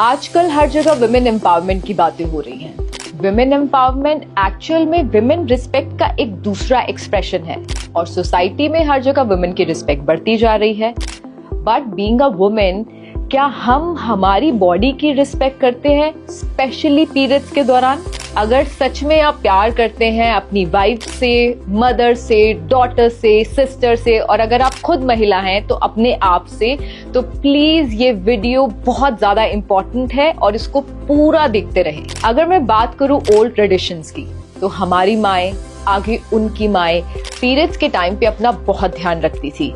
आजकल हर जगह women empowerment की बातें हो रही हैं। विमेन एम्पावरमेंट एक्चुअल में विमेन रिस्पेक्ट का एक दूसरा एक्सप्रेशन है और सोसाइटी में हर जगह विमेन की रिस्पेक्ट बढ़ती जा रही है। बट बीइंग अ वुमेन, क्या हम हमारी बॉडी की रिस्पेक्ट करते हैं, स्पेशली पीरियड्स के दौरान? अगर सच में आप प्यार करते हैं अपनी वाइफ से, मदर से, डॉटर से, सिस्टर से, और अगर आप खुद महिला हैं तो अपने आप से, तो प्लीज ये वीडियो बहुत ज्यादा इंपॉर्टेंट है और इसको पूरा देखते रहें। अगर मैं बात करूं ओल्ड ट्रेडिशंस की, तो हमारी माएं, आगे उनकी माएं पीरियड्स के टाइम पे अपना बहुत ध्यान रखती थी।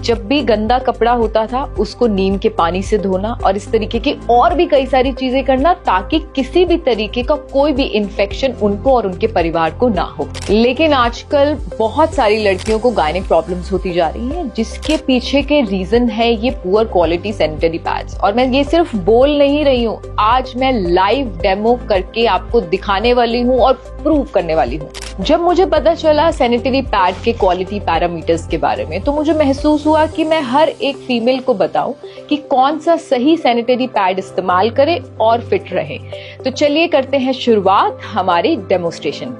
जब भी गंदा कपड़ा होता था उसको नीम के पानी से धोना और इस तरीके की और भी कई सारी चीजें करना, ताकि किसी भी तरीके का कोई भी इन्फेक्शन उनको और उनके परिवार को ना हो। लेकिन आजकल बहुत सारी लड़कियों को गायनिक प्रॉब्लम्स होती जा रही हैं, जिसके पीछे के रीजन है ये पुअर क्वालिटी सैनिटरी पैड्स। और मैं ये सिर्फ बोल नहीं रही हूँ, आज मैं लाइव डेमो करके आपको दिखाने वाली हूँ और प्रूव करने वाली हूँ। जब मुझे पता चला सैनिटरी पैड के क्वालिटी पैरामीटर्स के बारे में, तो मुझे महसूस हुआ कि मैं हर एक फीमेल को बताऊं कि कौन सा सही सैनिटरी पैड इस्तेमाल करे और फिट रहे। तो चलिए करते हैं शुरुआत हमारी डेमोस्ट्रेशन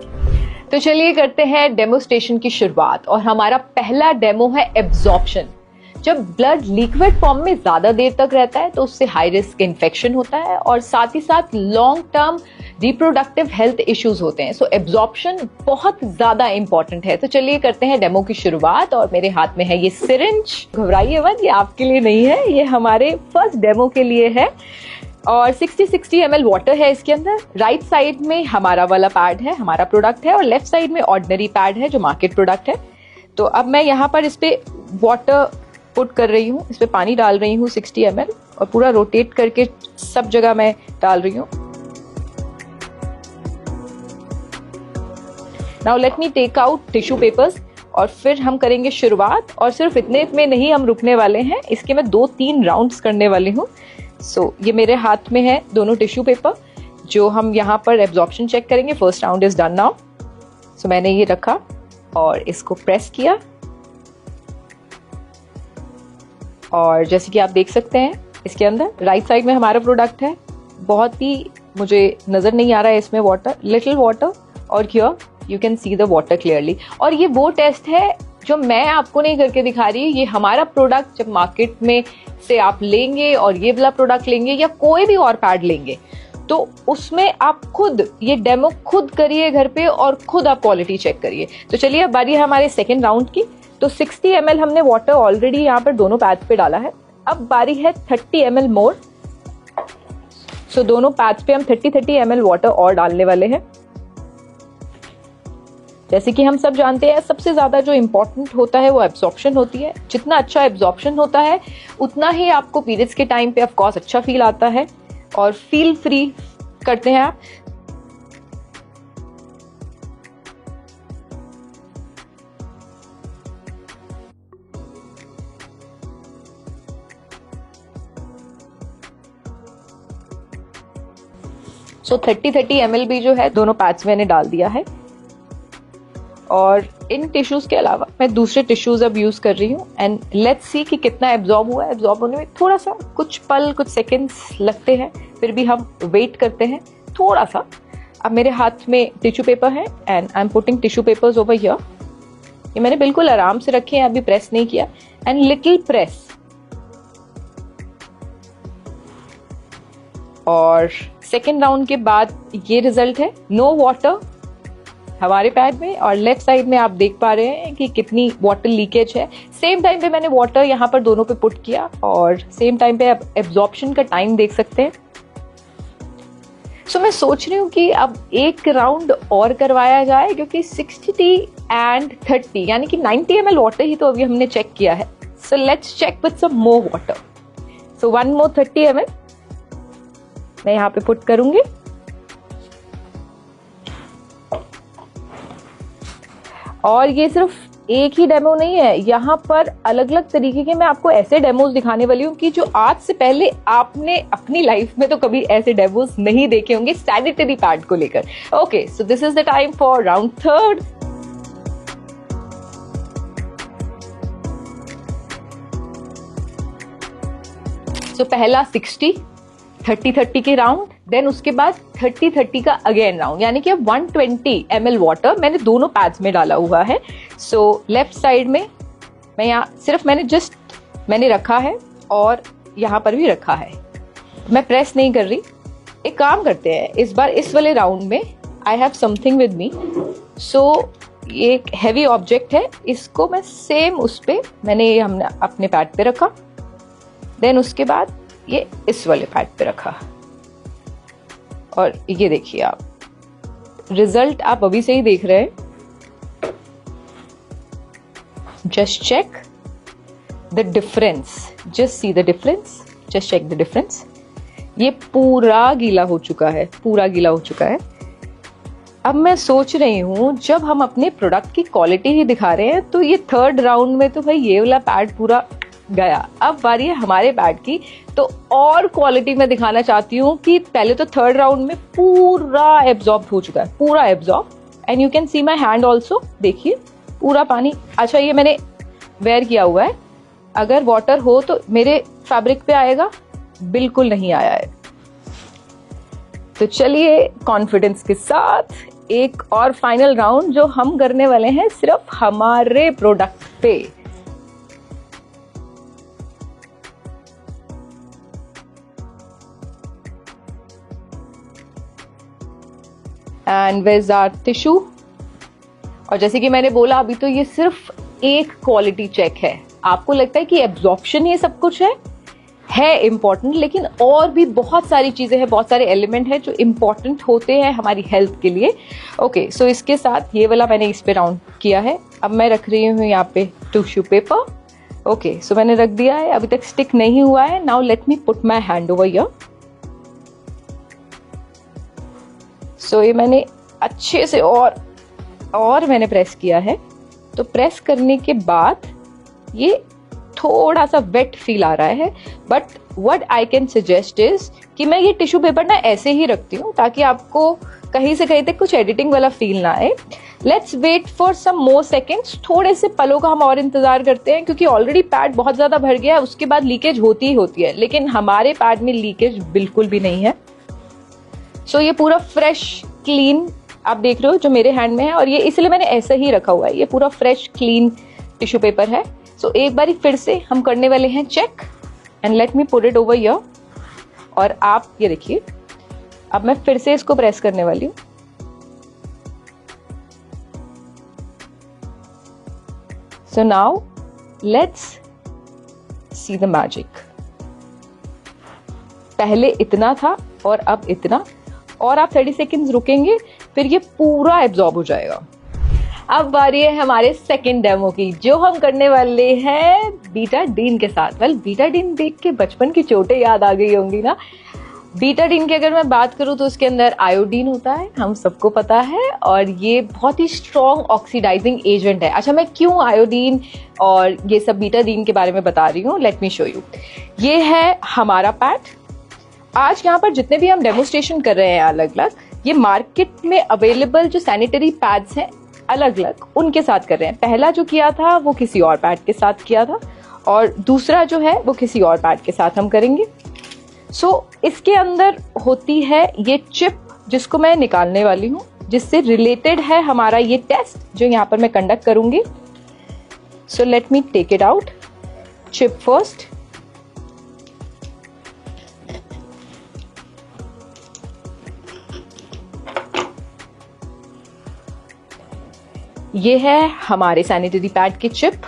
की। शुरुआत और हमारा पहला डेमो है एब्जॉर्प्शन। जब ब्लड लिक्विड फॉर्म में ज्यादा देर तक रहता है तो उससे हाई रिस्क इन्फेक्शन होता है और साथ ही साथ long term reproductive health issues होते हैं। सो एब्जॉर्प्शन बहुत ज्यादा इंपॉर्टेंट है। तो चलिए करते हैं डेमो की शुरुआत। और मेरे हाथ में है ये सिरिंज। घबराइए मत, ये आपके लिए नहीं है, ये हमारे फर्स्ट डेमो के लिए है। और 60 ml वाटर है इसके अंदर। राइट साइड में हमारा वाला पैड है, हमारा प्रोडक्ट है, और लेफ्ट साइड में ऑर्डिनरी पैड है जो मार्केट प्रोडक्ट है। तो अब मैं यहाँ पर इस पे वाटर पुट कर रही हूँ, इस पे पानी डाल रही हूँ 60 ml, और पूरा रोटेट करके सब जगह मैं डाल रही हूँ। Now let me take out tissue papers और फिर हम करेंगे शुरुआत। और सिर्फ इतने में नहीं हम रुकने वाले हैं, इसके मैं 2-3 राउंड्स करने वाली हूँ। सो ये मेरे हाथ में है दोनों टिश्यू पेपर, जो हम यहाँ पर एब्जॉर्प्शन चेक करेंगे। First round is done now. So मैंने ये रखा और इसको प्रेस किया, और जैसे कि आप देख सकते हैं इसके अंदर राइट साइड में हमारा प्रोडक्ट है। बहुत ही मुझे नजर नहीं आ रहा है इसमें वाटर, लिटिल वाटर, और here you can see the water clearly. और ये वो टेस्ट है जो मैं आपको नहीं करके दिखा रही, ये हमारा प्रोडक्ट जब मार्केट में से आप लेंगे और ये वाला प्रोडक्ट लेंगे या कोई भी और पैड लेंगे, तो उसमें आप खुद ये डेमो खुद करिए घर पे और खुद आप क्वालिटी चेक करिए। तो चलिए अब बारी है हमारे सेकेंड राउंड की। तो 60 ml हमने वाटर ऑलरेडी यहाँ पर दोनों पैड्स पे डाला है। अब बारी है 30 ml मोर। सो दोनों पैड्स पे हम 30 ml वाटर और डालने वाले हैं। जैसे कि हम सब जानते हैं, सबसे ज्यादा जो इम्पोर्टेंट होता है वो एब्जॉर्प्शन होती है। जितना अच्छा एब्जॉर्प्शन होता है उतना ही आपको पीरियड्स के टाइम पे ऑफ कोर्स अच्छा फील आता है और फील फ्री करते हैं आप। सो 30 ml भी जो है दोनों पैड्स मैंने डाल दिया है। और इन टिश्यूज के अलावा मैं दूसरे टिश्यूज अब यूज कर रही हूँ, एंड लेट्स सी कि कितना एब्जॉर्ब हुआ है। एब्जॉर्ब होने में थोड़ा सा कुछ पल, कुछ सेकेंड्स लगते हैं, फिर भी हम वेट करते हैं थोड़ा सा। अब मेरे हाथ में टिश्यू पेपर है and I am putting tissue papers over here. ये मैंने बिल्कुल आराम से रखे हैं, अभी प्रेस नहीं किया, एंड लिटिल प्रेस। और सेकेंड राउंड के बाद ये रिजल्ट है, नो वाटर हमारे पैड में, और लेफ्ट साइड में आप देख पा रहे हैं कि कितनी वाटर लीकेज है। सेम टाइम पे मैंने वाटर यहाँ पर दोनों पे पुट किया, और सेम टाइम पे आप एब्जॉर्प्शन का टाइम देख सकते हैं। सो मैं सोच रही हूँ कि अब एक राउंड और करवाया जाए, क्योंकि 60 and 30 यानी कि 90 ml वाटर ही तो अभी हमने चेक किया है। So let's check with some more water. So 1 more 30 ml मैं यहाँ पे पुट करूंगी। और ये सिर्फ एक ही डेमो नहीं है, यहाँ पर अलग अलग तरीके के मैं आपको ऐसे डेमोज दिखाने वाली हूँ कि जो आज से पहले आपने अपनी लाइफ में तो कभी ऐसे डेमोज नहीं देखे होंगे सैनिटरी पैड को लेकर। Okay, so this is the time for round third. So पहला 60, 30-30 के राउंड, देन उसके बाद 30-30 का अगेन राउंड, यानी कि अब 120 ml वाटर मैंने दोनों पैड्स में डाला हुआ है। सो लेफ्ट साइड में मैं यहाँ सिर्फ मैंने रखा है और यहाँ पर भी रखा है, मैं प्रेस नहीं कर रही। एक काम करते हैं, इस बार इस वाले राउंड में I have something with me. So ये एक हैवी ऑब्जेक्ट है, इसको मैं सेम उस पे हमने अपने पैड पे रखा, देन उसके बाद ये इस वाले पैड पे रखा, और ये देखिए आप रिजल्ट आप अभी से ही देख रहे हैं। Just check the difference, just see the difference, just check the difference. ये पूरा गीला हो चुका है, पूरा गीला हो चुका है। अब मैं सोच रही हूँ जब हम अपने प्रोडक्ट की क्वालिटी ही दिखा रहे हैं तो ये थर्ड राउंड में तो भाई ये वाला पैड पूरा गया। अब बारी है हमारे पैड की, तो और क्वालिटी में दिखाना चाहती हूँ कि पहले तो थर्ड राउंड में पूरा एब्जॉर्ब हो चुका है, पूरा absorb, and you can see my hand also, देखिए पूरा पानी। अच्छा ये मैंने वेयर किया हुआ है, अगर वाटर हो तो मेरे फैब्रिक पे आएगा, बिल्कुल नहीं आया है। तो चलिए कॉन्फिडेंस के साथ एक और फाइनल राउंड जो हम करने वाले हैं सिर्फ हमारे प्रोडक्ट पे। And where's our tissue. और जैसे कि मैंने बोला अभी तो ये सिर्फ एक क्वालिटी चेक है। आपको लगता है कि एब्जॉर्प्शन ये सब कुछ है इम्पॉर्टेंट, लेकिन और भी बहुत सारी चीजें हैं, बहुत सारे एलिमेंट हैं जो इम्पॉर्टेंट होते हैं हमारी हेल्थ के लिए। ओके, सो इसके साथ ये वाला मैंने इस पे राउंड किया है। अब मैं रख रही हूँ यहाँ पे टिश्यू पेपर। ओके, सो मैंने रख दिया है, अभी तक स्टिक नहीं हुआ है। Now let me put my hand over here. So ये मैंने अच्छे से और मैंने प्रेस किया है। तो प्रेस करने के बाद ये थोड़ा सा वेट फील आ रहा है, but what I can suggest is कि मैं ये टिश्यू पेपर ना ऐसे ही रखती हूँ ताकि आपको कहीं से कहीं तक कुछ एडिटिंग वाला फील ना आए। Let's wait for some more seconds, थोड़े से पलों का हम और इंतजार करते हैं, क्योंकि ऑलरेडी पैड बहुत ज्यादा भर गया है, उसके बाद लीकेज होती ही होती है, लेकिन हमारे पैड में लीकेज बिल्कुल भी नहीं है। सो ये पूरा फ्रेश क्लीन आप देख रहे हो जो मेरे हैंड में है, और ये इसलिए मैंने ऐसे ही रखा हुआ है। ये पूरा फ्रेश क्लीन टिश्यू पेपर है। सो एक बारी फिर से हम करने वाले हैं check, and let me put it over here. और आप ये देखिए, अब मैं फिर से इसको प्रेस करने वाली हूं। So now let's see the magic. पहले इतना था और अब इतना, और आप 30 सेकेंड्स रुकेंगे, फिर ये पूरा एब्जॉर्ब हो जाएगा। अब बारी है हमारे सेकंड डेमो की, जो हम करने वाले हैं बीटाडीन के साथ। वेल, बीटाडीन देख के बचपन की चोटें याद आ गई होंगी ना। बीटाडीन की अगर मैं बात करूं तो उसके अंदर आयोडीन होता है, हम सबको पता है, और ये बहुत ही स्ट्रॉन्ग ऑक्सीडाइजिंग एजेंट है। अच्छा, मैं क्यों आयोडीन और ये सब बीटाडीन के बारे में बता रही हूँ, लेट मी शो यू। ये है हमारा पैड। आज यहाँ पर जितने भी हम डेमोस्ट्रेशन कर रहे हैं अलग अलग, ये मार्केट में अवेलेबल जो सैनिटरी पैड्स हैं अलग अलग, उनके साथ कर रहे हैं। पहला जो किया था वो किसी और पैड के साथ किया था, और दूसरा जो है वो किसी और पैड के साथ हम करेंगे। सो इसके अंदर होती है ये चिप, जिसको मैं निकालने वाली हूँ, जिससे रिलेटेड है हमारा ये टेस्ट जो यहाँ पर मैं कंडक्ट करूंगी। So let me take it out. Chip first. ये है हमारे सैनिटरी पैड की चिप।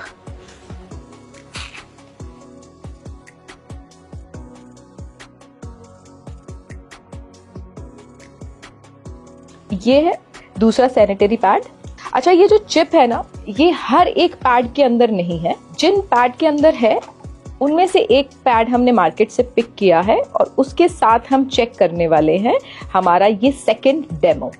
ये है दूसरा सैनिटरी पैड। अच्छा, ये जो चिप है ना, ये हर एक पैड के अंदर नहीं है। जिन पैड के अंदर है उनमें से एक पैड हमने मार्केट से पिक किया है, और उसके साथ हम चेक करने वाले हैं हमारा ये सेकंड डेमो,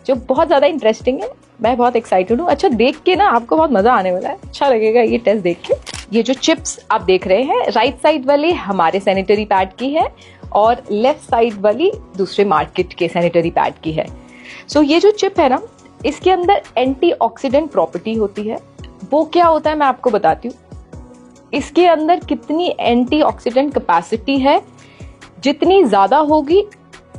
जो बहुत ज्यादा इंटरेस्टिंग है। मैं बहुत एक्साइटेड हूँ। अच्छा, देख के ना आपको बहुत मजा आने वाला है, अच्छा लगेगा ये टेस्ट देख के। ये जो चिप्स आप देख रहे हैं, राइट साइड वाली हमारे सैनिटरी पैड की है, और लेफ्ट साइड वाली दूसरे मार्केट के सैनिटरी पैड की है। सो ये जो चिप है ना, इसके अंदर एंटीऑक्सीडेंट प्रॉपर्टी होती है। वो क्या होता है मैं आपको बताती हूँ। इसके अंदर कितनी एंटीऑक्सीडेंट कैपेसिटी है जितनी ज्यादा होगी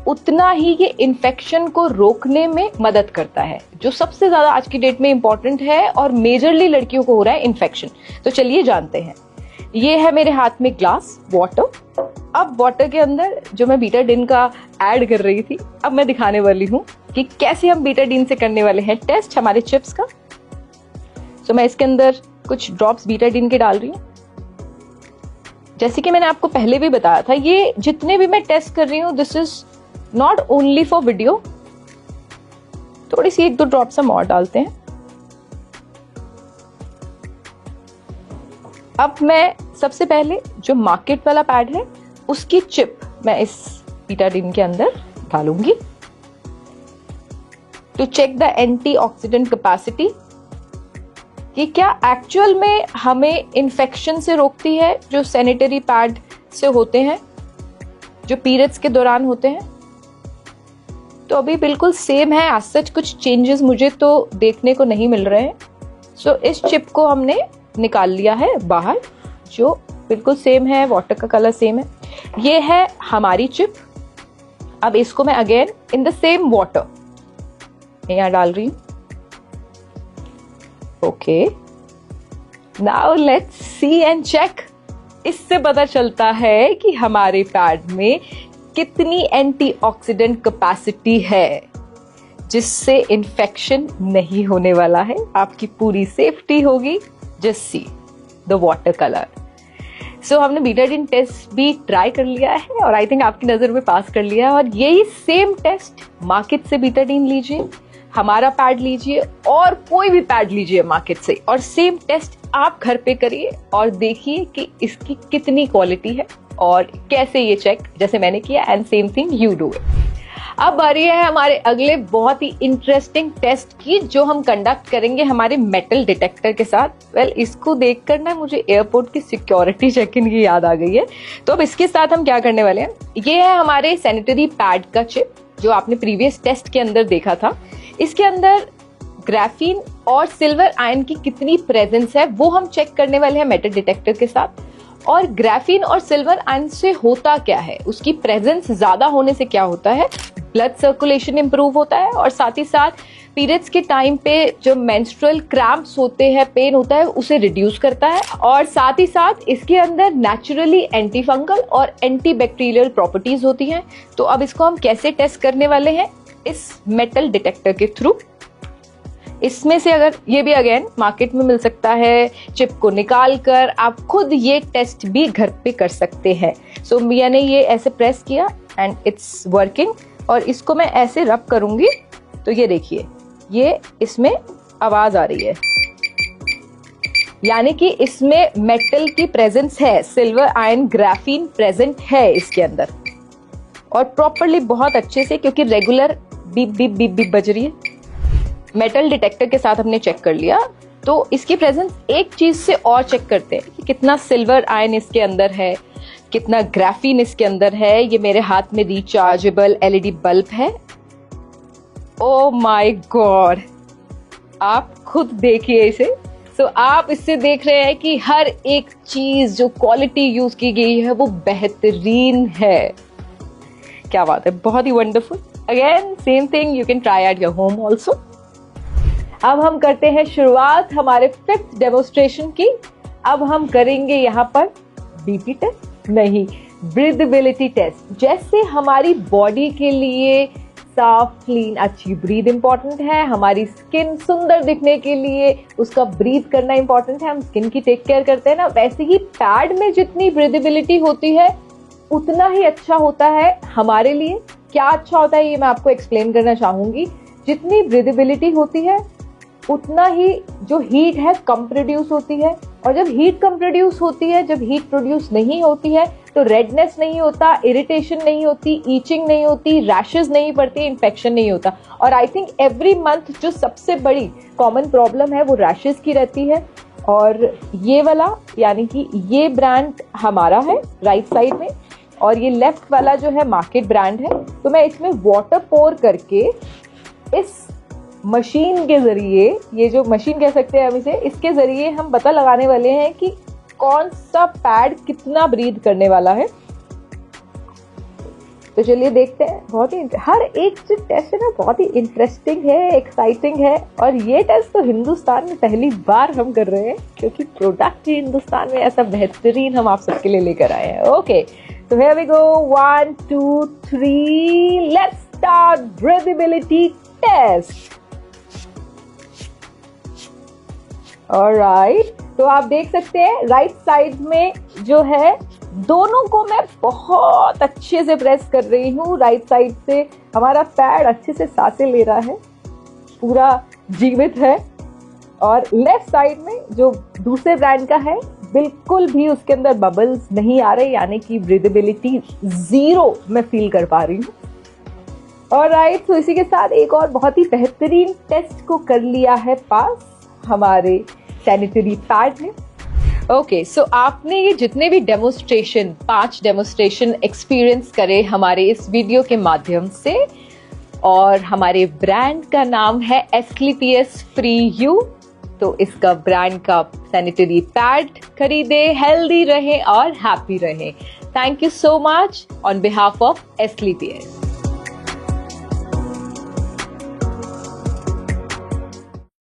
उतना ही ये इन्फेक्शन को रोकने में मदद करता है, जो सबसे ज्यादा आज की डेट में इंपॉर्टेंट है और मेजरली लड़कियों को हो रहा है इन्फेक्शन। तो चलिए जानते हैं। ये है मेरे हाथ में ग्लास वाटर। अब वाटर के अंदर जो मैं बीटाडीन का ऐड कर रही थी, अब मैं दिखाने वाली हूँ कि कैसे हम बीटाडीन से करने वाले हैं टेस्ट हमारे चिप्स का। तो मैं इसके अंदर कुछ ड्रॉप्स बीटाडीन के डाल रही हूँ। जैसे कि मैंने आपको पहले भी बताया था, ये जितने भी मैं टेस्ट कर रही हूँ this is not only for video. थोड़ी सी 1-2 ड्रॉप्स हम और डालते हैं। अब मैं सबसे पहले जो मार्केट वाला पैड है उसकी चिप मैं इस बीटाडीन के अंदर डालूंगी to check the antioxidant capacity, कि क्या एक्चुअल में हमें इन्फेक्शन से रोकती है जो सैनिटरी पैड से होते हैं, जो पीरियड्स के दौरान होते हैं। तो अभी बिल्कुल सेम है, आज सच कुछ चेंजेस मुझे तो देखने को नहीं मिल रहे हैं। सो इस चिप को हमने निकाल लिया है बाहर, जो बिल्कुल सेम है, वाटर का कलर सेम है। ये है हमारी चिप। अब इसको मैं again in the same water यहां डाल रही हूं। Okay, now let's see and check. इससे पता चलता है कि हमारे पैड में कितनी एंटीऑक्सीडेंट कैपेसिटी है, जिससे इन्फेक्शन नहीं होने वाला है, आपकी पूरी सेफ्टी होगी। Just see the water colour. So हमने बीटाडीन टेस्ट भी ट्राई कर लिया है और आई थिंक आपकी नजर में पास कर लिया है। और यही सेम टेस्ट मार्केट से बीटाडीन लीजिए, हमारा पैड लीजिए और कोई भी पैड लीजिए मार्केट से, और सेम टेस्ट आप घर पे करिए और देखिए कि इसकी कितनी क्वालिटी है और कैसे ये चेक जैसे मैंने किया। And same thing you do it. अब बारी है हमारे अगले बहुत ही इंटरेस्टिंग टेस्ट की, जो हम कंडक्ट करेंगे हमारे मेटल डिटेक्टर के साथ। वेल, इसको देखकर ना मुझे एयरपोर्ट की सिक्योरिटी चेक इन की याद आ गई है। तो अब इसके साथ हम क्या करने वाले हैं, ये है हमारे सैनिटरी पैड का चिप जो आपने प्रीवियस टेस्ट के अंदर देखा था। इसके अंदर ग्राफीन और सिल्वर आयन की कितनी प्रेजेंस है वो हम चेक करने वाले हैं मेटल डिटेक्टर के साथ। और ग्राफीन और सिल्वर आयन से होता क्या है, उसकी प्रेजेंस ज्यादा होने से क्या होता है, ब्लड सर्कुलेशन इंप्रूव होता है और साथ ही साथ पीरियड्स के टाइम पे जो मेंस्ट्रुअल क्रैम्प्स होते हैं, पेन होता है, उसे रिड्यूस करता है। और साथ ही साथ इसके अंदर नेचुरली एंटी फंगल और एंटी बैक्टीरियल प्रॉपर्टीज होती हैं। तो अब इसको हम कैसे टेस्ट करने वाले हैं, इस मेटल डिटेक्टर के थ्रू। इसमें से अगर ये भी अगेन मार्केट में मिल सकता है, चिप को निकाल कर आप खुद ये टेस्ट भी घर पे कर सकते हैं। सो मैंने ये ऐसे प्रेस किया एंड इट्स वर्किंग, और इसको मैं ऐसे रब करूंगी तो ये देखिए, ये इसमें आवाज आ रही है, यानी कि इसमें मेटल की प्रेजेंस है, सिल्वर आयन ग्राफीन प्रेजेंट है इसके अंदर और प्रॉपरली बहुत अच्छे से, क्योंकि regular beep beep beep beep बज रही है। मेटल डिटेक्टर के साथ हमने चेक कर लिया, तो इसकी प्रेजेंस एक चीज से और चेक करते हैं कि कितना सिल्वर आयन इसके अंदर है, कितना ग्राफीन इसके अंदर है। ये मेरे हाथ में रिचार्जेबल एलईडी बल्ब है। ओ माय गॉड, आप खुद देखिए इसे। सो आप इससे देख रहे हैं कि हर एक चीज जो क्वालिटी यूज की गई है वो बेहतरीन है। क्या बात है, बहुत ही wonderful. Again same thing you can try at your home also. अब हम करते हैं शुरुआत हमारे 5th डेमोस्ट्रेशन की। अब हम करेंगे यहाँ पर बीपी टेस्ट नहीं, ब्रीदेबिलिटी टेस्ट। जैसे हमारी बॉडी के लिए साफ क्लीन अच्छी ब्रीथ इंपॉर्टेंट है, हमारी स्किन सुंदर दिखने के लिए उसका ब्रीथ करना इंपॉर्टेंट है, हम स्किन की टेक केयर करते हैं ना, वैसे ही पैड में जितनी ब्रीदेबिलिटी होती है उतना ही अच्छा होता है हमारे लिए। क्या अच्छा होता है ये मैं आपको एक्सप्लेन करना चाहूंगी। जितनी ब्रीदेबिलिटी होती है उतना ही जो हीट है कम प्रोड्यूस होती है, और जब हीट कम प्रोड्यूस होती है, जब हीट प्रोड्यूस नहीं होती है तो रेडनेस नहीं होता, इरिटेशन नहीं होती, ईचिंग नहीं होती, रैशेस नहीं पड़ती, इन्फेक्शन नहीं होता। और आई थिंक एवरी मंथ जो सबसे बड़ी कॉमन प्रॉब्लम है वो रैशेस की रहती है। और ये वाला यानी कि ये ब्रांड हमारा है राइट साइड में, और ये लेफ्ट वाला जो है मार्केट ब्रांड है। तो मैं इसमें वाटर पोर करके इस मशीन के जरिए, ये जो मशीन कह सकते हैं हम इसे, इसके जरिए हम पता लगाने वाले हैं कि कौन सा पैड कितना ब्रीथ करने वाला है। तो चलिए देखते हैं। बहुत ही हर एक जो टेस्ट है ना बहुत ही इंटरेस्टिंग है, एक्साइटिंग है, और ये टेस्ट तो हिंदुस्तान में पहली बार हम कर रहे हैं क्योंकि प्रोडक्ट ही हिंदुस्तान में ऐसा बेहतरीन हम आप सबके लिए लेकर आए हैं। ओके, तो here we go, 1 2 3, let's start breathability test. Alright, तो आप देख सकते हैं राइट साइड में जो है दोनों को मैं बहुत अच्छे से प्रेस कर रही हूँ। राइट साइड से हमारा पैड अच्छे से सांसें ले रहा है, पूरा जीवित है, और लेफ्ट साइड में जो दूसरे ब्रांड का है बिल्कुल भी उसके अंदर बबल्स नहीं आ रहे, यानी कि ब्रीदेबिलिटी 0 मैं फील कर पा रही हूँ। ऑलराइट, तो इसी के साथ एक और बहुत ही बेहतरीन टेस्ट को कर लिया है पास हमारे सैनिटरी पैड ने। ओके, सो आपने ये जितने भी डेमोस्ट्रेशन 5 डेमोस्ट्रेशन एक्सपीरियंस करे हमारे इस वीडियो के माध्यम से, और हमारे ब्रांड का नाम है एस्क्लेपियस फ्री यू, तो इसका ब्रांड का सैनिटरी पैड खरीदे, हेल्दी रहें और हैप्पी रहें। Thank you so much on behalf of Asclepius.